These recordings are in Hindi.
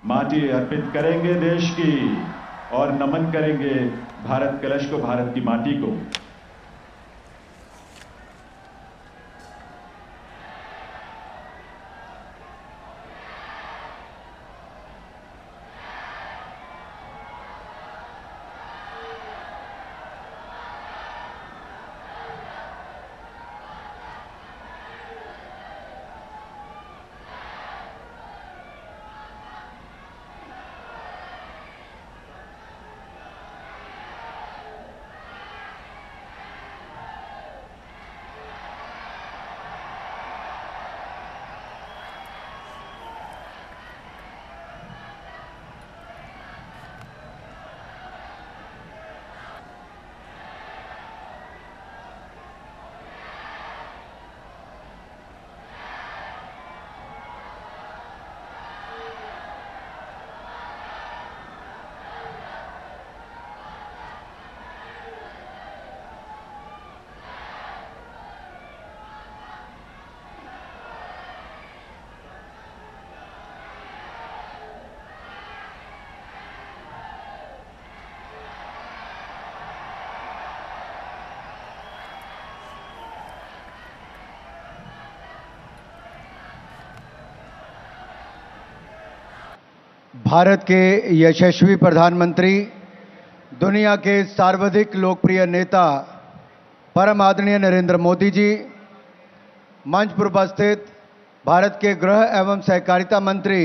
माटी अर्पित करेंगे देश की और नमन करेंगे भारत कलश को, भारत की माटी को। भारत के यशस्वी प्रधानमंत्री, दुनिया के सर्वाधिक लोकप्रिय नेता परम आदरणीय नरेंद्र मोदी जी, मंच पर उपस्थित भारत के गृह एवं सहकारिता मंत्री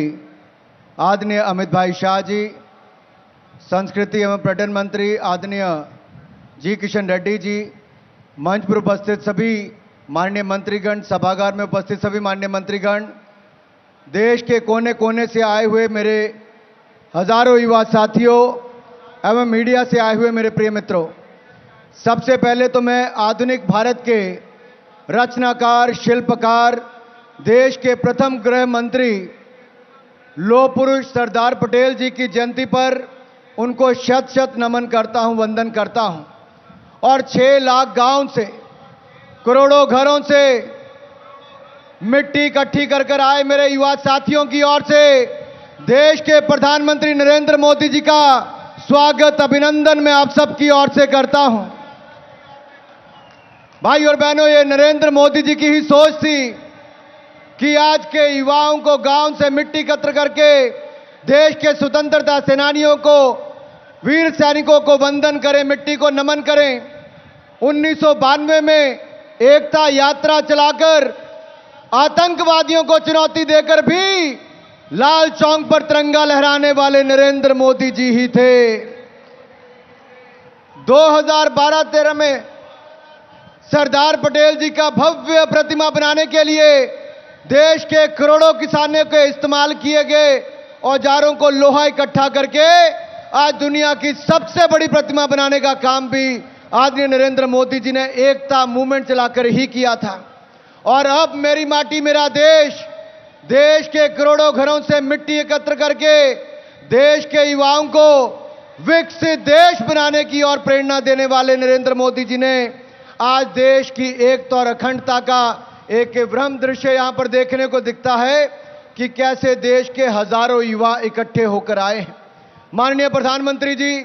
आदरणीय अमित भाई शाह जी, संस्कृति एवं पर्यटन मंत्री आदरणीय जी किशन रेड्डी जी, मंच पर उपस्थित सभी माननीय मंत्रीगण, सभागार में उपस्थित सभी माननीय मंत्रीगण, देश के कोने कोने से आए हुए मेरे हजारों युवा साथियों एवं मीडिया से आए हुए मेरे प्रिय मित्रों, सबसे पहले तो मैं आधुनिक भारत के रचनाकार, शिल्पकार, देश के प्रथम गृह मंत्री लौह पुरुष सरदार पटेल जी की जयंती पर उनको शत शत नमन करता हूं, वंदन करता हूं। और 6 लाख गांव से, करोड़ों घरों से मिट्टी इकट्ठी कर कर आए मेरे युवा साथियों की ओर से देश के प्रधानमंत्री नरेंद्र मोदी जी का स्वागत, अभिनंदन मैं आप सबकी ओर से करता हूं। भाई और बहनों, ये नरेंद्र मोदी जी की ही सोच थी कि आज के युवाओं को गांव से मिट्टी एकत्र करके देश के स्वतंत्रता सेनानियों को, वीर सैनिकों को वंदन करें, मिट्टी को नमन करें। 1992 में एकता यात्रा चलाकर आतंकवादियों को चुनौती देकर भी लाल चौक पर तिरंगा लहराने वाले नरेंद्र मोदी जी ही थे। 2012-13 में सरदार पटेल जी का भव्य प्रतिमा बनाने के लिए देश के करोड़ों किसानों के इस्तेमाल किए गए औजारों को लोहा इकट्ठा करके आज दुनिया की सबसे बड़ी प्रतिमा बनाने का काम भी आदरणीय नरेंद्र मोदी जी ने एकता मूवमेंट चलाकर ही किया था। और अब मेरी माटी मेरा देश, देश के करोड़ों घरों से मिट्टी एकत्र करके देश के युवाओं को विकसित देश बनाने की और प्रेरणा देने वाले नरेंद्र मोदी जी ने आज देश की एकता और अखंडता का एक वृहद दृश्य यहां पर देखने को दिखता है कि कैसे देश के हजारों युवा इकट्ठे होकर आए हैं। माननीय प्रधानमंत्री जी,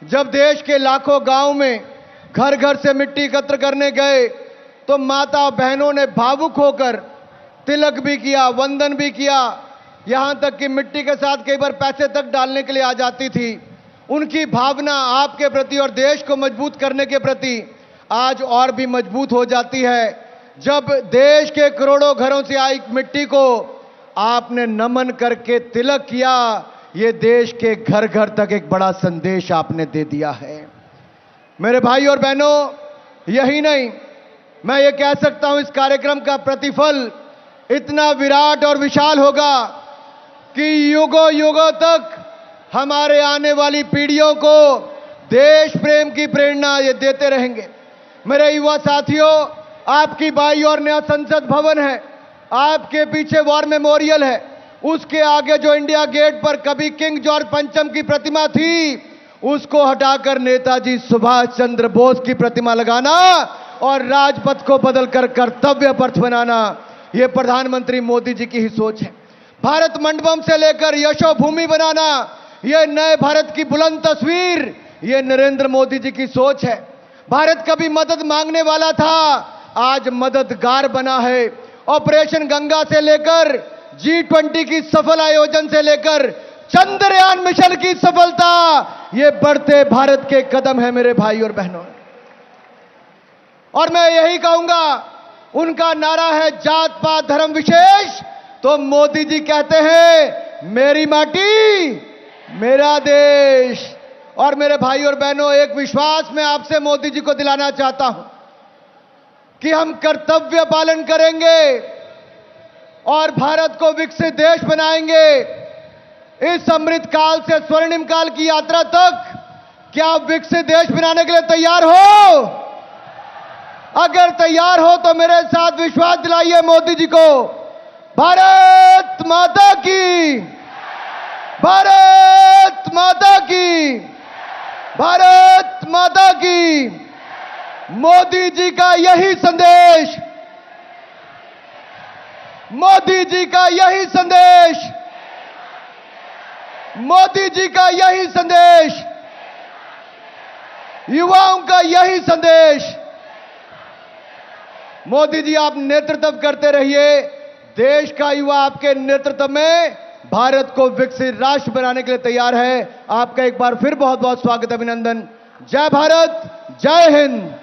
जब देश के लाखों गांव में घर घर से मिट्टी एकत्र करने गए तो माता बहनों ने भावुक होकर तिलक भी किया, वंदन भी किया, यहां तक कि मिट्टी के साथ कई बार पैसे तक डालने के लिए आ जाती थी। उनकी भावना आपके प्रति और देश को मजबूत करने के प्रति आज और भी मजबूत हो जाती है जब देश के करोड़ों घरों से आई मिट्टी को आपने नमन करके तिलक किया। ये देश के घर घर तक एक बड़ा संदेश आपने दे दिया है। मेरे भाई और बहनों, यही नहीं, मैं ये कह सकता हूं इस कार्यक्रम का प्रतिफल इतना विराट और विशाल होगा कि युगों युगों तक हमारे आने वाली पीढ़ियों को देश प्रेम की प्रेरणा ये देते रहेंगे। मेरे युवा साथियों, आपकी बाई और नया संसद भवन है, आपके पीछे वॉर मेमोरियल है, उसके आगे जो इंडिया गेट पर कभी किंग जॉर्ज पंचम की प्रतिमा थी उसको हटाकर नेताजी सुभाष चंद्र बोस की प्रतिमा लगाना और राजपथ को बदलकर कर्तव्य पथ बनाना, यह प्रधानमंत्री मोदी जी की ही सोच है। भारत मंडपम से लेकर यशो भूमि बनाना, ये नए भारत की बुलंद तस्वीर, ये नरेंद्र मोदी जी की सोच है। भारत कभी मदद मांगने वाला था, आज मददगार बना है। ऑपरेशन गंगा से लेकर G20 की सफल आयोजन से लेकर चंद्रयान मिशन की सफलता, ये बढ़ते भारत के कदम है मेरे भाई और बहनों। और मैं यही कहूंगा, उनका नारा है जात पात धर्म विशेष, तो मोदी जी कहते हैं मेरी माटी मेरा देश। और मेरे भाई और बहनों, एक विश्वास मैं आपसे मोदी जी को दिलाना चाहता हूं कि हम कर्तव्य पालन करेंगे और भारत को विकसित देश बनाएंगे। इस अमृत काल से स्वर्णिम काल की यात्रा तक क्या आप विकसित देश बनाने के लिए तैयार हो? अगर तैयार हो तो मेरे साथ विश्वास दिलाइए मोदी जी को। भारत माता की, भारत माता की, भारत माता की। मोदी जी का यही संदेश, मोदी जी का यही संदेश, मोदी जी का यही संदेश, युवाओं का यही संदेश। मोदी जी, आप नेतृत्व करते रहिए। देश का युवा आपके नेतृत्व में भारत को विकसित राष्ट्र बनाने के लिए तैयार है। आपका एक बार फिर बहुत बहुत स्वागत, अभिनंदन। जय भारत, जय हिंद।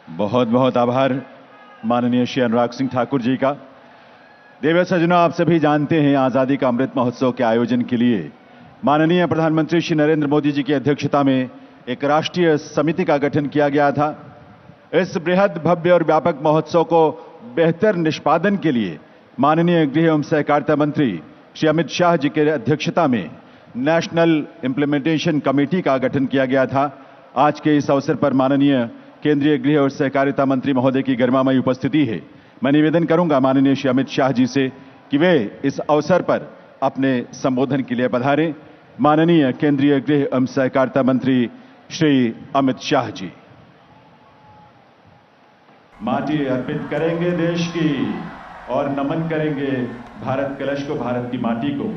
बहुत बहुत आभार माननीय श्री अनुराग सिंह ठाकुर जी का। देवी सज्जनों, आप सभी जानते हैं आजादी का अमृत महोत्सव के आयोजन के लिए माननीय प्रधानमंत्री श्री नरेंद्र मोदी जी की अध्यक्षता में एक राष्ट्रीय समिति का गठन किया गया था। इस बृहद भव्य और व्यापक महोत्सव को बेहतर निष्पादन के लिए माननीय गृह एवं सहकारिता मंत्री श्री अमित शाह जी के अध्यक्षता में नेशनल इम्प्लीमेंटेशन कमेटी का गठन किया गया था। आज के इस अवसर पर माननीय केंद्रीय गृह और सहकारिता मंत्री महोदय की गरिमामयी उपस्थिति है। मैं निवेदन करूंगा माननीय श्री अमित शाह जी से कि वे इस अवसर पर अपने संबोधन के लिए पधारें। माननीय केंद्रीय गृह एवं सहकारिता मंत्री श्री अमित शाह जी। माटी अर्पित करेंगे देश की और नमन करेंगे भारत कलश को, भारत की माटी को।